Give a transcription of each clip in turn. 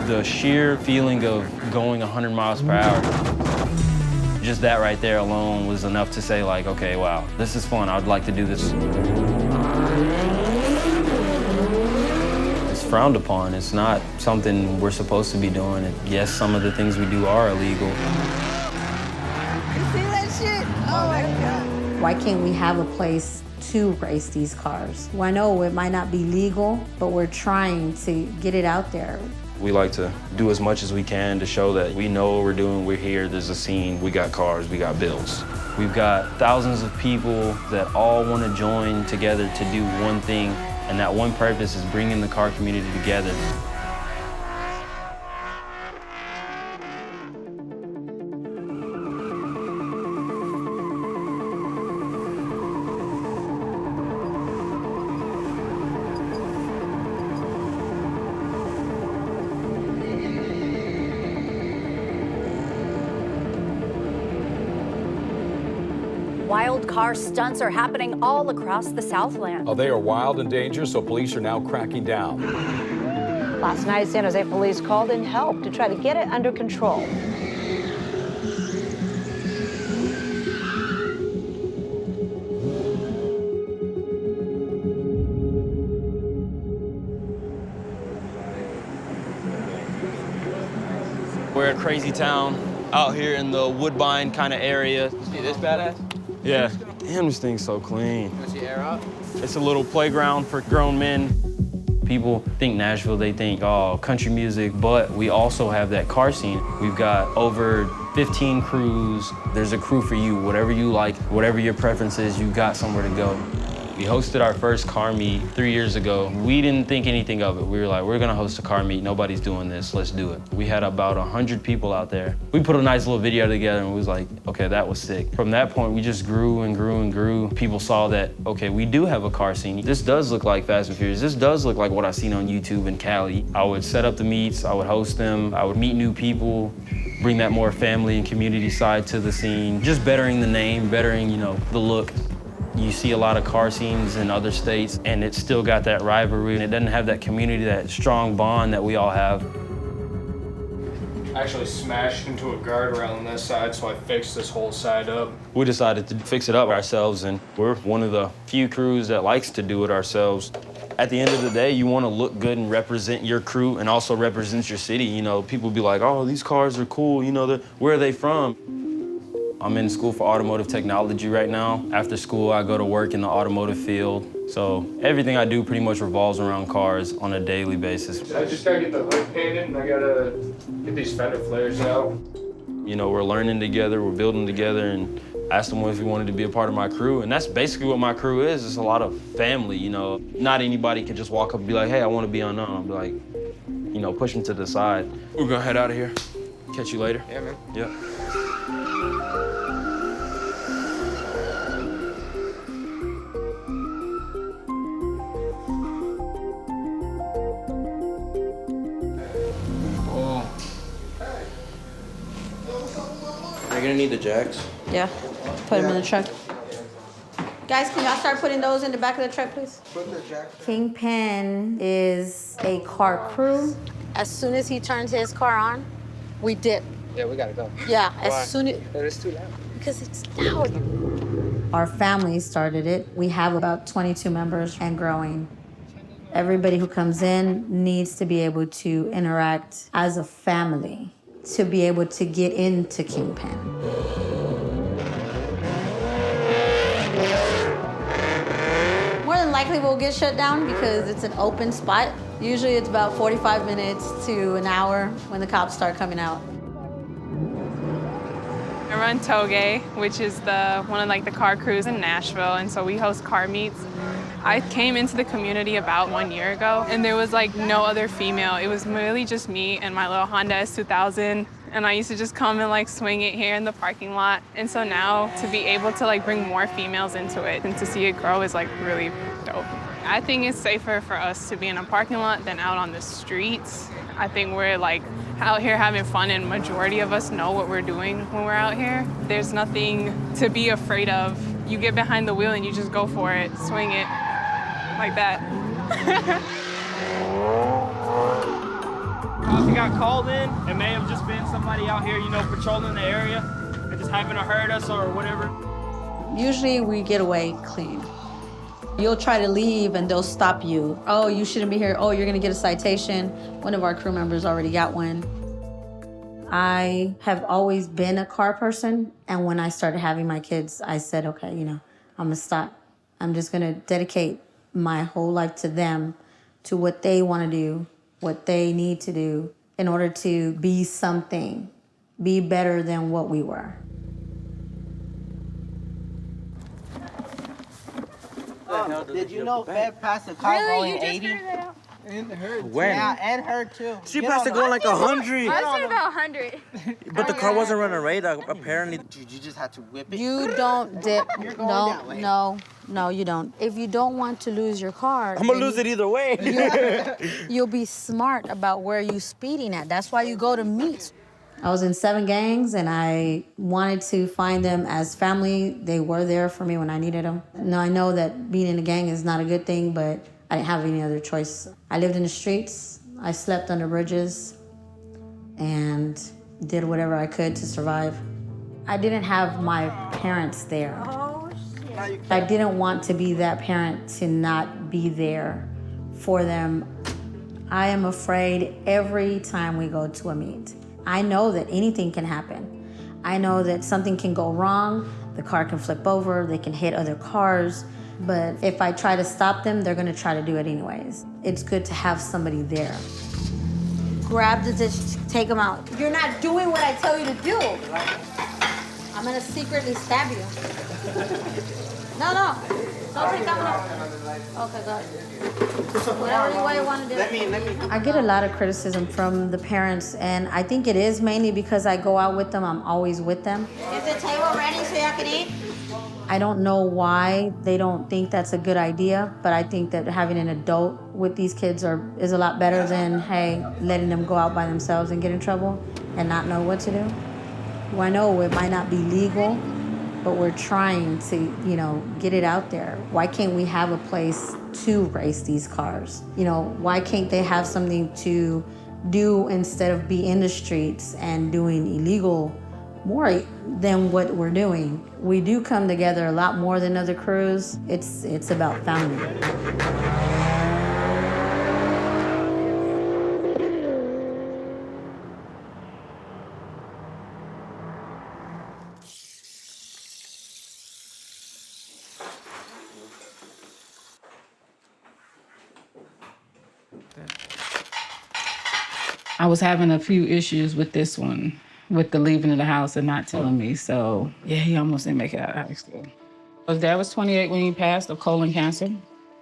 The sheer feeling of going 100 miles per hour, just that right there alone was enough to say like, okay, wow, this is fun. I'd like to do this. It's frowned upon. It's not something we're supposed to be doing. And yes, some of the things we do are illegal. You see that shit? Oh my God. Why can't we have a place to race these cars? Well, I know it might not be legal, but we're trying to get it out there. We like to do as much as we can to show that we know what we're doing, we're here, there's a scene, we got cars, we got bills. We've got thousands of people that all want to join together to do one thing, and that one purpose is bringing the car community together. Wild car stunts are happening all across the Southland. Oh, they are wild and dangerous, so police are now cracking down. Last night, San Jose police called in help to try to get it under control. We're a crazy town out here in the Woodbine kind of area. See this badass? Yeah. Damn, this thing's so clean. Let's see air out. It's a little playground for grown men. People think Nashville, they think, oh, country music, but we also have that car scene. We've got over 15 crews. There's a crew for you, whatever you like, whatever your preference is, you got somewhere to go. We hosted our first car meet 3 years ago. We didn't think anything of it. We were like, we're gonna host a car meet. Nobody's doing this, let's do it. We had about 100 people out there. We put a nice little video together and we was like, okay, that was sick. From that point, we just grew and grew and grew. People saw that, okay, we do have a car scene. This does look like Fast and Furious. This does look like what I've seen on YouTube in Cali. I would set up the meets, I would host them, I would meet new people, bring that more family and community side to the scene. Just bettering the name, bettering, the look. You see a lot of car scenes in other states, and it's still got that rivalry, and it doesn't have that community, that strong bond that we all have. I actually smashed into a guardrail on this side, so I fixed this whole side up. We decided to fix it up ourselves, and we're one of the few crews that likes to do it ourselves. At the end of the day, you want to look good and represent your crew and also represent your city. People be like, oh, these cars are cool, where are they from? I'm in school for automotive technology right now. After school, I go to work in the automotive field. So everything I do pretty much revolves around cars on a daily basis. I just gotta get the hood painted and I gotta get these fender flares out. We're learning together, we're building together, and asked them if he wanted to be a part of my crew. And that's basically what my crew is. It's a lot of family, Not anybody can just walk up and be like, hey, I want to be on. I'm like, push them to the side. We're gonna head out of here. Catch you later. Yeah, man. Yeah. Are you gonna need the jacks? Yeah, put them in the truck. Guys, can y'all start putting those in the back of the truck, please? Kingpin is a car crew. As soon as he turns his car on, we dip. Yeah, we gotta go. Yeah, Why? as soon as... It is too loud. Because it's loud. Our family started it. We have about 22 members and growing. Everybody who comes in needs to be able to interact as a family to be able to get into Kingpin. More than likely we'll get shut down because it's an open spot. Usually it's about 45 minutes to an hour when the cops start coming out. I run Toge, which is one of the car crews in Nashville, and so we host car meets. I came into the community about 1 year ago, and there was no other female. It was really just me and my little Honda S2000, and I used to just come and swing it here in the parking lot. And so now to be able to bring more females into it and to see it grow is really dope. I think it's safer for us to be in a parking lot than out on the streets. I think we're out here having fun, and majority of us know what we're doing when we're out here. There's nothing to be afraid of. You get behind the wheel and you just go for it, swing it like that. If it got called in, it may have just been somebody out here, you know, patrolling the area and just happened to hurt us or whatever. Usually we get away clean. You'll try to leave and they'll stop you. Oh, you shouldn't be here. Oh, you're gonna get a citation. One of our crew members already got one. I have always been a car person, and when I started having my kids, I said, okay, you know, I'm gonna stop. I'm just gonna dedicate my whole life to them, to what they wanna do, what they need to do in order to be something, be better than what we were. Did you know Fed passed a car going 80? And her. When? Yeah, and her too. She passed it going like 100. I said about 100. But the car wasn't running right, apparently. Dude, you just had to whip it. You don't dip. You're going that way. No, you don't. If you don't want to lose your car, I'm gonna lose it either way. you'll be smart about where you're speeding at. That's why you go to meets. I was in 7 gangs, and I wanted to find them as family. They were there for me when I needed them. Now, I know that being in a gang is not a good thing, but I didn't have any other choice. I lived in the streets. I slept under bridges and did whatever I could to survive. I didn't have my parents there. I didn't want to be that parent to not be there for them. I am afraid every time we go to a meet. I know that anything can happen. I know that something can go wrong, the car can flip over, they can hit other cars, but if I try to stop them, they're gonna try to do it anyways. It's good to have somebody there. Grab the ditch, take them out. You're not doing what I tell you to do. I'm gonna secretly stab you. No. Don't take that one off. Okay, good. Whatever way you want to do. Let me. I get a lot of criticism from the parents, and I think it is mainly because I go out with them. I'm always with them. Is the table ready so y'all can eat? I don't know why they don't think that's a good idea, but I think that having an adult with these kids is a lot better than, hey, letting them go out by themselves and get in trouble and not know what to do. Well, I know it might not be legal, but we're trying to, get it out there. Why can't we have a place to race these cars? Why can't they have something to do instead of be in the streets and doing illegal more than what we're doing? We do come together a lot more than other crews. It's about family. I was having a few issues with this one, with the leaving of the house and not telling me. So, yeah, he almost didn't make it out of high school. His dad was 28 when he passed of colon cancer,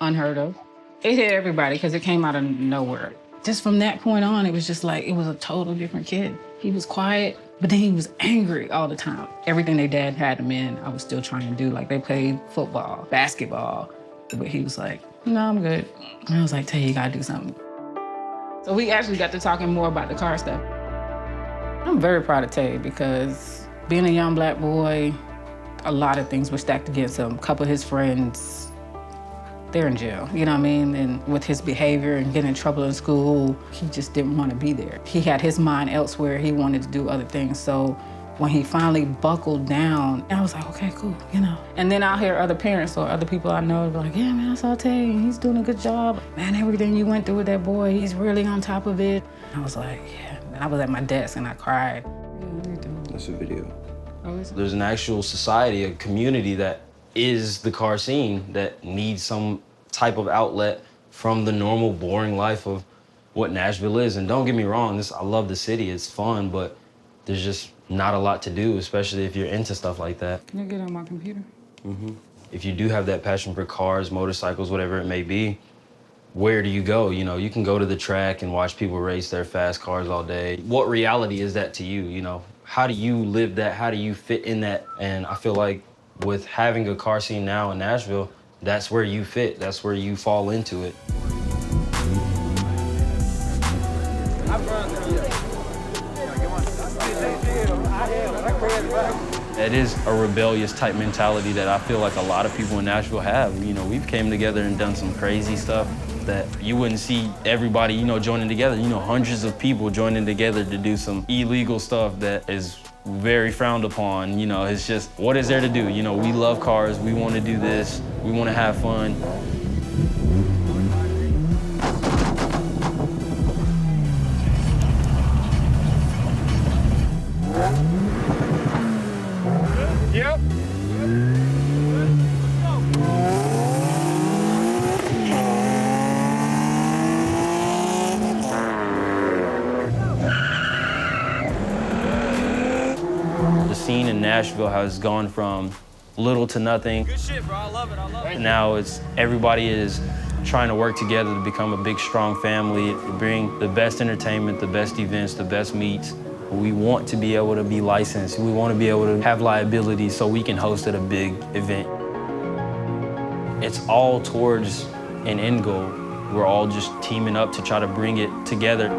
unheard of. It hit everybody because it came out of nowhere. Just from that point on, it was just like, it was a total different kid. He was quiet, but then he was angry all the time. Everything their dad had him in, I was still trying to do. Like, they played football, basketball, but he was like, no, I'm good. And I was like, Tay, you gotta do something. So we actually got to talking more about the car stuff. I'm very proud of Tay because being a young Black boy, a lot of things were stacked against him. A couple of his friends, they're in jail, you know what I mean? And with his behavior and getting in trouble in school, he just didn't want to be there. He had his mind elsewhere. He wanted to do other things. So when he finally buckled down, I was like, okay, cool, And then I'll hear other parents or other people I know be like, yeah, man, I saw Tay, and he's doing a good job. Man, everything you went through with that boy, he's really on top of it. I was like, yeah. And I was at my desk and I cried. That's a video. Oh, is it? There's an actual society, a community that is the car scene that needs some type of outlet from the normal, boring life of what Nashville is. And don't get me wrong, I love the city, it's fun, but there's just not a lot to do, especially if you're into stuff like that. Can you get on my computer? Mm-hmm. If you do have that passion for cars, motorcycles, whatever it may be, where do you go? You can go to the track and watch people race their fast cars all day. What reality is that to you, How do you live that? How do you fit in that? And I feel like with having a car scene now in Nashville, that's where you fit. That's where you fall into it. It is a rebellious type mentality that I feel like a lot of people in Nashville have. We've came together and done some crazy stuff. that you wouldn't see everybody, joining together. Hundreds of people joining together to do some illegal stuff that is very frowned upon. It's just, what is there to do? We love cars, we want to do this, we want to have fun. Yep. The scene in Nashville has gone from little to nothing. Good shit, bro. I love it. Now everybody is trying to work together to become a big, strong family, to bring the best entertainment, the best events, the best meets. We want to be able to be licensed. We want to be able to have liability so we can host at a big event. It's all towards an end goal. We're all just teaming up to try to bring it together.